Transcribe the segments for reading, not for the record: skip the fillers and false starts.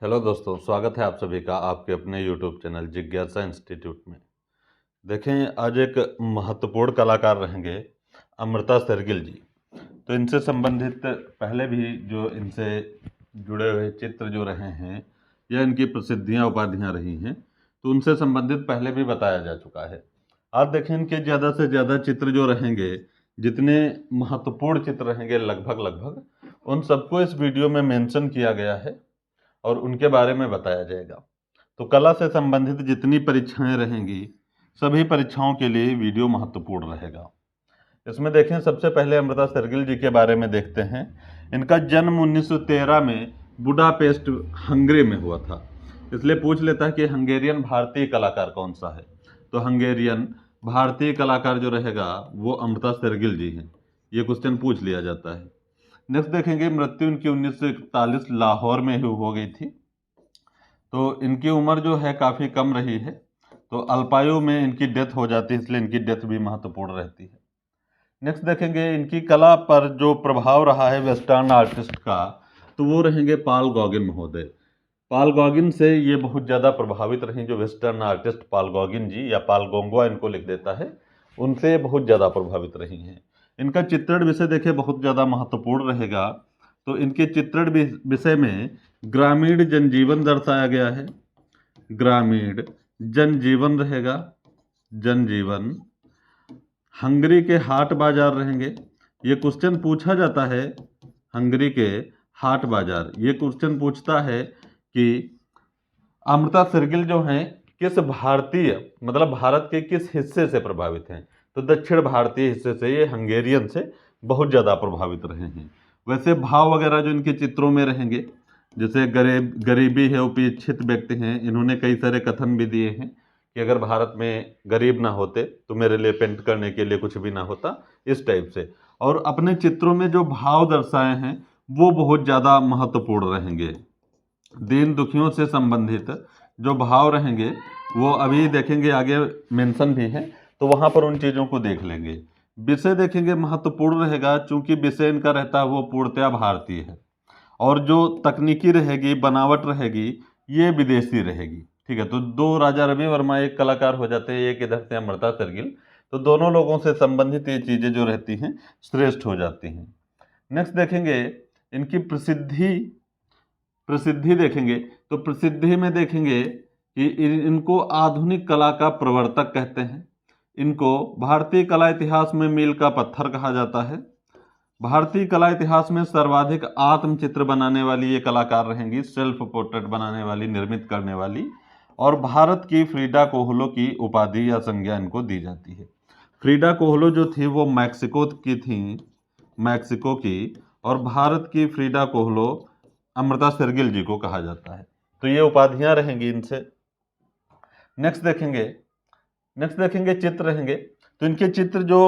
Hello दोस्तों, स्वागत है आप सभी का आपके अपने यूट्यूब चैनल जिज्ञासा इंस्टीट्यूट में। देखें, आज एक महत्वपूर्ण कलाकार रहेंगे अमृता शेरगिल जी। तो इनसे संबंधित पहले भी जो इनसे जुड़े हुए चित्र जो रहे हैं या इनकी प्रसिद्धियां उपाधियां रही हैं, तो उनसे संबंधित पहले भी बताया जा चुका है। आज देखें, इनके ज़्यादा से ज़्यादा चित्र जो रहेंगे, जितने महत्वपूर्ण चित्र रहेंगे लगभग उन सबको इस वीडियो में मेंशन किया गया है और उनके बारे में बताया जाएगा। तो कला से संबंधित जितनी परीक्षाएं रहेंगी, सभी परीक्षाओं के लिए वीडियो महत्वपूर्ण रहेगा। इसमें देखें, सबसे पहले अमृता शेरगिल जी के बारे में देखते हैं। इनका जन्म 1913 में बुडापेस्ट हंगरी में हुआ था। इसलिए पूछ लेता है कि हंगेरियन भारतीय कलाकार कौन सा है, तो हंगेरियन भारतीय कलाकार जो रहेगा वो अमृता शेरगिल जी हैं। ये क्वेश्चन पूछ लिया जाता है। नेक्स्ट देखेंगे, मृत्यु इनकी 1941 लाहौर में ही हो गई थी। तो इनकी उम्र जो है काफ़ी कम रही है, तो अल्पायु में इनकी डेथ हो जाती है, इसलिए इनकी डेथ भी महत्वपूर्ण रहती है। नेक्स्ट देखेंगे, इनकी कला पर जो प्रभाव रहा है वेस्टर्न आर्टिस्ट का, तो वो रहेंगे पाल गॉगिन महोदय। पाल गॉगिन से ये बहुत ज़्यादा प्रभावित रही, जो वेस्टर्न आर्टिस्ट पाल गॉगिन जी या पाल गोंगवा इनको लिख देता है, उनसे बहुत ज़्यादा प्रभावित रही हैं। इनका चित्रण विषय देखें बहुत ज़्यादा महत्वपूर्ण रहेगा। तो इनके चित्रण विषय में ग्रामीण जनजीवन दर्शाया गया है। ग्रामीण जनजीवन रहेगा, जनजीवन। हंगरी के हाट बाजार रहेंगे। ये क्वेश्चन पूछा जाता है, हंगरी के हाट बाजार। ये क्वेश्चन पूछता है कि अमृता शेरगिल जो हैं किस भारतीय मतलब भारत के किस हिस्से से प्रभावित हैं, तो दक्षिण भारतीय हिस्से से। ये हंगेरियन से बहुत ज़्यादा प्रभावित रहे हैं। वैसे भाव वगैरह जो इनके चित्रों में रहेंगे, जैसे गरीबी है, उपेक्षित व्यक्ति हैं, इन्होंने कई सारे कथन भी दिए हैं कि अगर भारत में गरीब ना होते तो मेरे लिए पेंट करने के लिए कुछ भी ना होता, इस टाइप से। और अपने चित्रों में जो भाव दर्शाए हैं वो बहुत ज़्यादा महत्वपूर्ण रहेंगे। दीन दुखियों से संबंधित जो भाव रहेंगे वो अभी देखेंगे, आगे मेंशन भी है, तो वहाँ पर उन चीज़ों को देख लेंगे। विषय देखेंगे महत्वपूर्ण रहेगा, चूंकि विषय इनका रहता है वो पूर्णतया भारतीय है, और जो तकनीकी रहेगी, बनावट रहेगी, ये विदेशी रहेगी। ठीक है, तो दो राजा रवि वर्मा एक कलाकार हो जाते हैं, एक इधर से अमृता शेरगिल, तो दोनों लोगों से संबंधित ये चीज़ें जो रहती हैं श्रेष्ठ हो जाती हैं। नेक्स्ट देखेंगे, इनकी प्रसिद्धि देखेंगे, तो प्रसिद्धि में देखेंगे कि इनको आधुनिक कला का प्रवर्तक कहते हैं। इनको भारतीय कला इतिहास में मील का पत्थर कहा जाता है। भारतीय कला इतिहास में सर्वाधिक आत्मचित्र बनाने वाली ये कलाकार रहेंगी, सेल्फ पोर्ट्रेट बनाने वाली, निर्मित करने वाली। और भारत की फ्रीडा कोहलो की उपाधि या संज्ञा इनको दी जाती है। फ्रीडा कोहलो जो थी वो मैक्सिको की थी, मैक्सिको की, और भारत की फ्रीडा कोहलो अमृता शेरगिल जी को कहा जाता है। तो ये उपाधियां रहेंगी इनसे। नेक्स्ट देखेंगे चित्र रहेंगे। तो इनके चित्र जो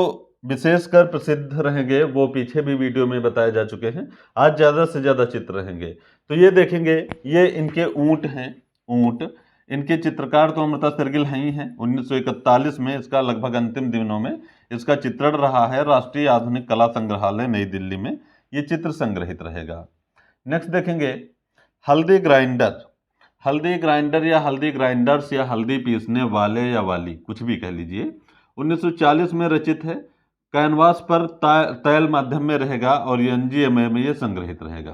विशेषकर प्रसिद्ध रहेंगे वो पीछे भी वीडियो में बताए जा चुके हैं। आज ज़्यादा से ज़्यादा चित्र रहेंगे। तो ये देखेंगे, ये इनके ऊंट हैं, ऊंट। इनके चित्रकार तो अमृता शेरगिल हैं ही हैं। 1941 में इसका लगभग अंतिम दिनों में इसका चित्रण रहा है राष्ट्रीय आधुनिक कला संग्रहालय नई दिल्ली में। ये चित्र संग्रहित रहेगा। नेक्स्ट देखेंगे, हल्दी ग्राइंडर। हल्दी ग्राइंडर या हल्दी ग्राइंडर्स या हल्दी पीसने वाले या वाली, कुछ भी कह लीजिए, 1940 में रचित है। कैनवास पर तैल माध्यम में रहेगा और एनजीएमए में ये संग्रहित रहेगा।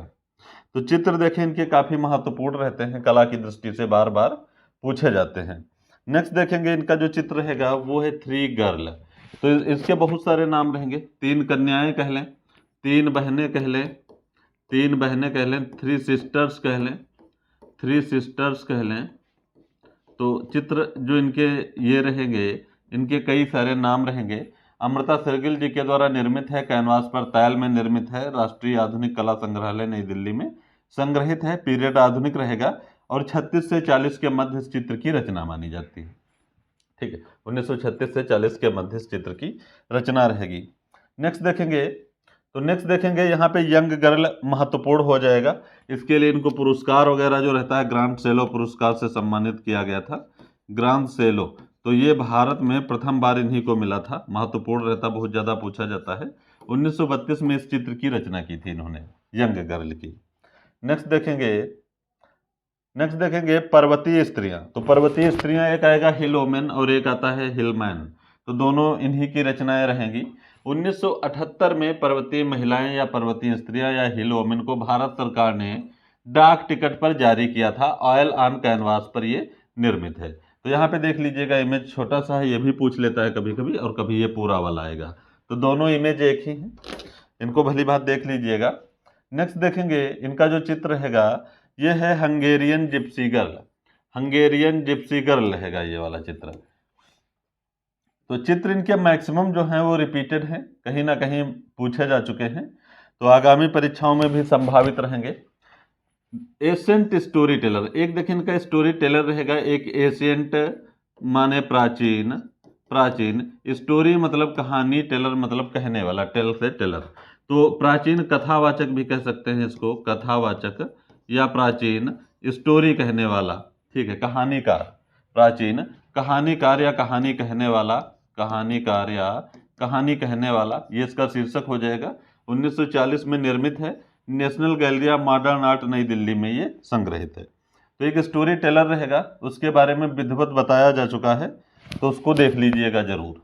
तो चित्र देखें, इनके काफ़ी महत्वपूर्ण रहते हैं, कला की दृष्टि से बार बार पूछे जाते हैं। नेक्स्ट देखेंगे, इनका जो चित्र रहेगा वो है थ्री गर्ल। तो इसके बहुत सारे नाम रहेंगे। तीन कन्याएं कह लें, तीन बहनें कह लें, तीन बहनें कह लें, थ्री सिस्टर्स कह लें, थ्री सिस्टर्स कह लें। तो चित्र जो इनके ये रहेंगे, इनके कई सारे नाम रहेंगे। अमृता शेरगिल जी के द्वारा निर्मित है, कैनवास पर तैल में निर्मित है, राष्ट्रीय आधुनिक कला संग्रहालय नई दिल्ली में संग्रहित है। पीरियड आधुनिक रहेगा और 36 से 40 के मध्य इस चित्र की रचना मानी जाती है। ठीक है, 1936 से 40 के मध्य इस चित्र की रचना रहेगी। नेक्स्ट देखेंगे, यहाँ पे यंग गर्ल महत्वपूर्ण हो जाएगा। इसके लिए इनको पुरस्कार वगैरह जो रहता है, ग्रांड सेलो पुरस्कार से सम्मानित किया गया था। ग्रांड सेलो, तो ये भारत में प्रथम बार इन्हीं को मिला था। महत्वपूर्ण रहता, बहुत ज़्यादा पूछा जाता है। 1932 में इस चित्र की रचना की थी इन्होंने, यंग गर्ल की। नेक्स्ट देखेंगे पर्वतीय स्त्रियां। तो पर्वतीय स्त्रियां एक आएगा हिल वोमेन और एक आता है हिल मैन, तो दोनों इन्हीं की रचनाएं रहेंगी। 1978 में पर्वतीय महिलाएं या पर्वतीय स्त्रियां या हिल वोमेन को भारत सरकार ने डाक टिकट पर जारी किया था। ऑयल ऑन कैनवास पर ये निर्मित है। तो यहाँ पे देख लीजिएगा, इमेज छोटा सा है, ये भी पूछ लेता है कभी कभी, और कभी ये पूरा वाला आएगा। तो दोनों इमेज एक ही हैं, इनको भली बात देख लीजिएगा। नेक्स्ट देखेंगे, इनका जो चित्र रहेगा ये है Hungarian Gypsy girl. Hungarian Gypsy girl रहेगा ये वाला चित्र। तो चित्र इनके मैक्सिमम जो हैं वो रिपीटेड हैं, कहीं ना कहीं पूछे जा चुके हैं, तो आगामी परीक्षाओं में भी संभावित रहेंगे। एशियंट स्टोरी टेलर, एक देखिए इनका स्टोरी टेलर रहेगा, एक एशियंट माने प्राचीन, प्राचीन, स्टोरी मतलब कहानी, टेलर मतलब कहने वाला, टेल से टेलर, तो प्राचीन कथावाचक भी कह सकते हैं इसको, कथावाचक या प्राचीन स्टोरी कहने वाला, ठीक है, कहानीकार, प्राचीन कहानीकार या कहानी कहने वाला, कहानीकार या कहानी कहने वाला, ये इसका शीर्षक हो जाएगा। 1940 में निर्मित है, national gallery of modern art नई दिल्ली में ये संग्रहित है। तो एक स्टोरी टेलर रहेगा, उसके बारे में विधिवत बताया जा चुका है, तो उसको देख लीजिएगा जरूर।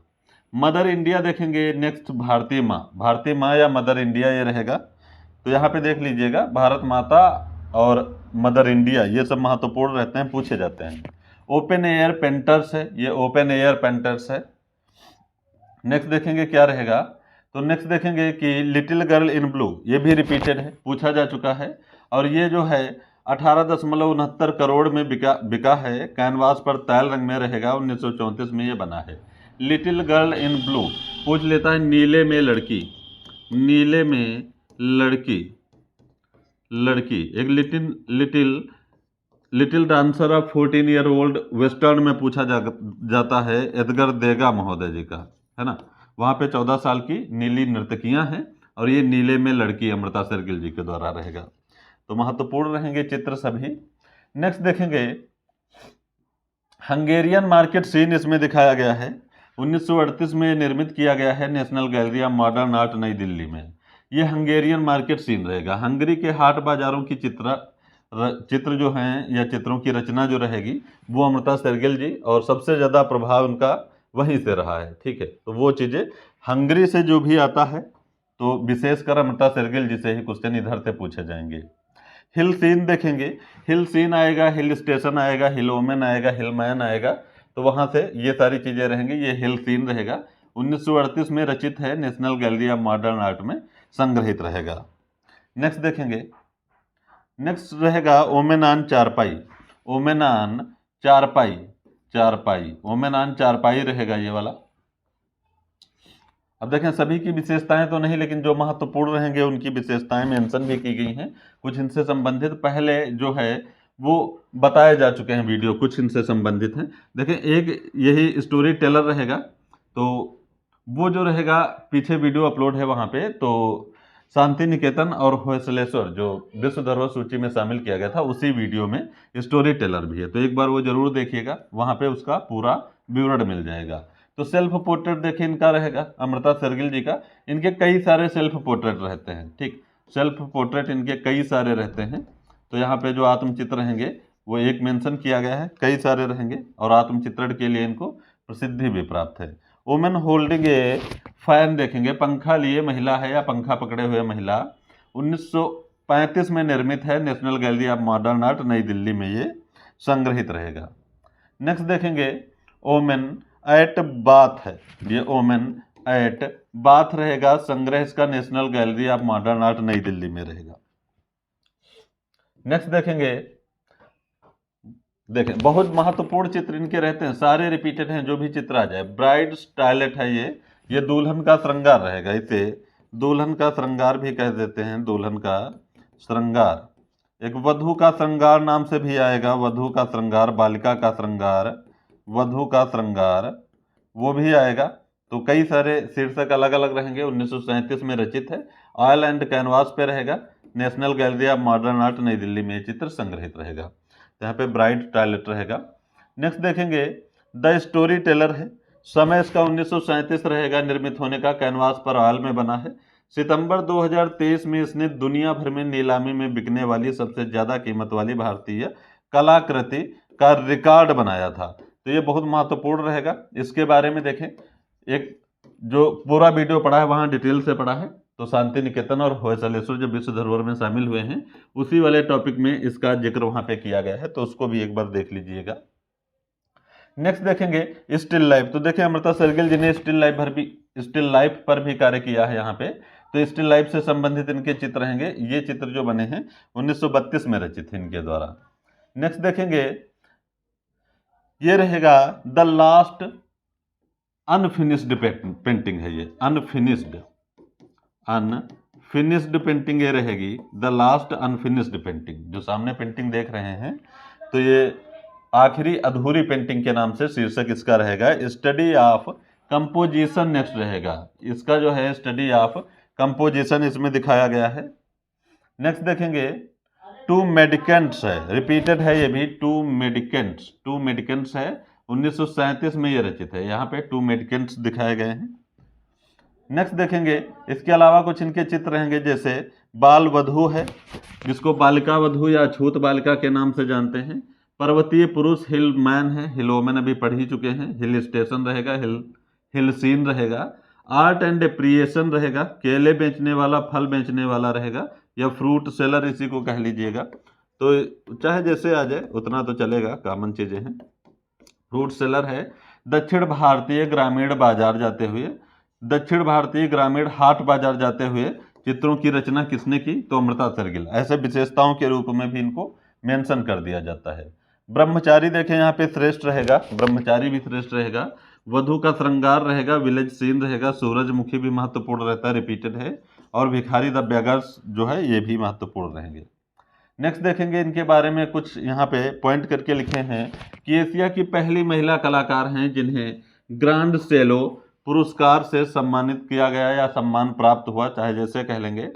मदर इंडिया देखेंगे, नेक्स्ट भारतीय माँ, भारतीय माँ या मदर इंडिया ये रहेगा। तो यहाँ पे देख लीजिएगा, भारत माता और मदर इंडिया ये सब महत्वपूर्ण रहते हैं, पूछे जाते हैं। ओपन एयर पेंटर्स है, ये ओपन एयर पेंटर्स है। नेक्स्ट देखेंगे क्या रहेगा, तो नेक्स्ट देखेंगे कि लिटिल गर्ल इन ब्लू, ये भी रिपीटेड है, पूछा जा चुका है, और ये जो है 18.69 करोड़ में बिका है, कैनवास पर तैल रंग में रहेगा, 1934 में ये बना है। लिटिल गर्ल इन ब्लू पूछ लेता है, नीले में लड़की, नीले में लड़की, लड़की, एक little dancer of 14 year old western में पूछा जाता है, एडगर देगा महोदय जी का, है ना, वहाँ पे 14 साल की नीली नर्तकियां हैं, और ये नीले में लड़की अमृता शेरगिल जी के द्वारा रहेगा। तो महत्वपूर्ण रहेंगे चित्र सभी। नेक्स्ट देखेंगे, हंगेरियन मार्केट सीन इसमें दिखाया गया है, 1938 में निर्मित किया गया है, national gallery of modern art नई दिल्ली में। ये हंगेरियन मार्केट सीन रहेगा। हंगरी के हाट बाजारों की चित्र जो हैं या चित्रों की रचना जो रहेगी वो अमृता शेरगिल जी, और सबसे ज़्यादा प्रभाव उनका वहीं से रहा है, ठीक है। तो वो चीज़ें हंगरी से जो भी आता है, तो विशेषकर अमृता शेरगिल जी से ही क्वेश्चन इधर से पूछे जाएंगे। हिल सीन देखेंगे, हिल सीन आएगा, हिल स्टेशन आएगा, हिल वोमेन आएगा, हिल मैन आएगा, तो वहाँ से ये सारी चीज़ें रहेंगी। ये हिल सीन रहेगा, 1938 में रचित है, national gallery of modern art में संग्रहित रहेगा। नेक्स्ट देखेंगे, नेक्स्ट रहेगा वोमेन ऑन चारपाई, वोमेन ऑन चारपाई, चारपाई, वोमेन ऑन चारपाई रहेगा ये वाला। अब देखें, सभी की विशेषताएं तो नहीं, लेकिन जो महत्वपूर्ण रहेंगे उनकी विशेषताएं मेंशन भी की गई हैं, कुछ इनसे संबंधित पहले जो है वो बताए जा चुके हैं वीडियो, कुछ इनसे संबंधित हैं। देखें, एक यही स्टोरी टेलर रहेगा, तो वो जो रहेगा पीछे वीडियो अपलोड है वहाँ पे, तो शांति निकेतन और होयसलेश्वर जो विश्व धरोहर सूची में शामिल किया गया था, उसी वीडियो में स्टोरी टेलर भी है, तो एक बार वो जरूर देखिएगा, वहाँ पे उसका पूरा विवरण मिल जाएगा। तो सेल्फ पोर्ट्रेट देखिए इनका रहेगा, अमृता शेरगिल जी का, इनके कई सारे सेल्फ पोर्ट्रेट रहते हैं, ठीक, सेल्फ पोर्ट्रेट इनके कई सारे रहते हैं। तो यहाँ पे जो आत्मचित्र रहेंगे वो एक मेंशन किया गया है, कई सारे रहेंगे, और आत्मचित्रण के लिए इनको प्रसिद्धि भी प्राप्त है। वुमेन होल्डिंग ए फैन देखेंगे, पंखा लिए महिला है या पंखा पकड़े हुए महिला, 1935 में निर्मित है, national gallery of modern art नई दिल्ली में ये संग्रहित रहेगा। नेक्स्ट देखेंगे, वुमेन एट बाथ है, ये वुमेन एट बाथ रहेगा, संग्रह इसका national gallery of modern art नई दिल्ली में रहेगा। नेक्स्ट देखेंगे, देखें बहुत महत्वपूर्ण चित्र इनके रहते हैं, सारे रिपीटेड हैं, जो भी चित्र आ जाए। ब्राइड्स टॉयलेट है ये दुल्हन का श्रृंगार रहेगा, इसे दुल्हन का श्रृंगार भी कह देते हैं, दुल्हन का श्रृंगार। एक वधू का श्रृंगार नाम से भी आएगा, वधू का श्रृंगार, बालिका का श्रृंगार, वधू का श्रृंगार, वो भी आएगा। तो कई सारे शीर्षक अलग अलग रहेंगे, 1937 में रचित है, ऑयल एंड कैनवास पे रहेगा, national gallery of modern art नई दिल्ली में चित्र संग्रहित रहेगा। यहाँ पे ब्राइड टॉयलेट रहेगा। नेक्स्ट देखेंगे, द स्टोरी टेलर है, समय इसका 1937 रहेगा निर्मित होने का, कैनवास पर ऑयल में बना है, सितंबर 2023 में इसने दुनिया भर में नीलामी में बिकने वाली सबसे ज़्यादा कीमत वाली भारतीय कलाकृति का रिकॉर्ड बनाया था। तो ये बहुत महत्वपूर्ण रहेगा। इसके बारे में देखें, एक जो पूरा वीडियो पढ़ा है वहाँ डिटेल से पढ़ा है। तो शांति निकेतन और होयसलेश्वर जब विश्व धरोहर में शामिल हुए हैं, उसी वाले टॉपिक में इसका जिक्र वहाँ पे किया गया है, तो उसको भी एक बार देख लीजिएगा। नेक्स्ट देखेंगे स्टिल लाइफ। तो देखें अमृता शेरगिल जी ने स्टिल लाइफ पर भी कार्य किया है यहाँ पे। तो स्टिल लाइफ से संबंधित इनके चित्र रहेंगे। ये चित्र जो बने हैं 1932 में रचित है इनके द्वारा। नेक्स्ट देखेंगे, ये रहेगा द लास्ट अनफिनिश्ड पेंटिंग है। ये अनफिनिश्ड पेंटिंग ये रहेगी, द लास्ट अनफिनिश्ड पेंटिंग। जो सामने पेंटिंग देख रहे हैं, तो ये आखिरी अधूरी पेंटिंग के नाम से शीर्षक इसका रहेगा। स्टडी ऑफ कंपोजिशन नेक्स्ट रहेगा। इसका जो है स्टडी ऑफ कंपोजिशन इसमें दिखाया गया है। नेक्स्ट देखेंगे, टू मेडिकेंट्स है, रिपीटेड है ये भी, टू मेडिकेंट्स है। 1937 में ये रचित है। यहाँ पे टू मेडिकेंट्स दिखाए गए हैं। नेक्स्ट देखेंगे, इसके अलावा कुछ इनके चित्र रहेंगे, जैसे बाल वधू है, जिसको बालिका वधू या अछूत बालिका के नाम से जानते हैं। पर्वतीय पुरुष हिलमैन है, हिलोमैन अभी पढ़ ही चुके हैं। हिल स्टेशन रहेगा, हिल सीन रहेगा। आर्ट एंड एप्रिसिएशन रहेगा, केले बेचने वाला, फल बेचने वाला रहेगा, या फ्रूट सेलर इसी को कह लीजिएगा। तो चाहे जैसे आ जाए उतना तो चलेगा, कॉमन चीज़ें हैं। फ्रूट सेलर है। दक्षिण भारतीय ग्रामीण बाजार जाते हुए, दक्षिण भारतीय ग्रामीण हाट बाजार जाते हुए चित्रों की रचना किसने की? तो अमृता शेरगिल। ऐसे विशेषताओं के रूप में भी इनको मेंशन कर दिया जाता है। ब्रह्मचारी देखें यहाँ पे श्रेष्ठ रहेगा, ब्रह्मचारी भी श्रेष्ठ रहेगा। वधू का श्रृंगार रहेगा, विलेज सीन रहेगा। सूरजमुखी भी महत्वपूर्ण रहता है, रिपीटेड है। और भिखारी द बेगर्स जो है ये भी महत्वपूर्ण रहेंगे। नेक्स्ट देखेंगे, इनके बारे में कुछ यहाँ पे पॉइंट करके लिखे हैं कि एशिया की पहली महिला कलाकार हैं जिन्हें ग्रांड सेलो पुरस्कार से सम्मानित किया गया या सम्मान प्राप्त हुआ, चाहे जैसे कह लेंगे।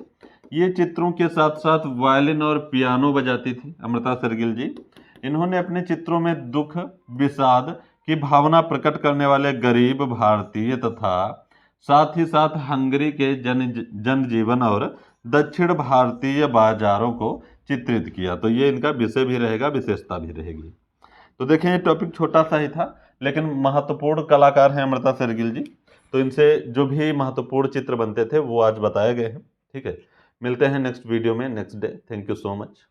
ये चित्रों के साथ साथ वायलिन और पियानो बजाती थी अमृता शेरगिल जी। इन्होंने अपने चित्रों में दुख, विषाद की भावना प्रकट करने वाले गरीब भारतीय तथा साथ ही साथ हंगरी के जनजीवन और दक्षिण भारतीय बाजारों को चित्रित किया। तो ये इनका विषय भी रहेगा, विशेषता भी रहेगी। तो देखें, ये टॉपिक छोटा सा ही था, लेकिन महत्वपूर्ण कलाकार हैं अमृता शेरगिल जी। तो इनसे जो भी महत्वपूर्ण चित्र बनते थे वो आज बताए गए हैं। ठीक है, मिलते हैं नेक्स्ट वीडियो में next day. Thank you so much.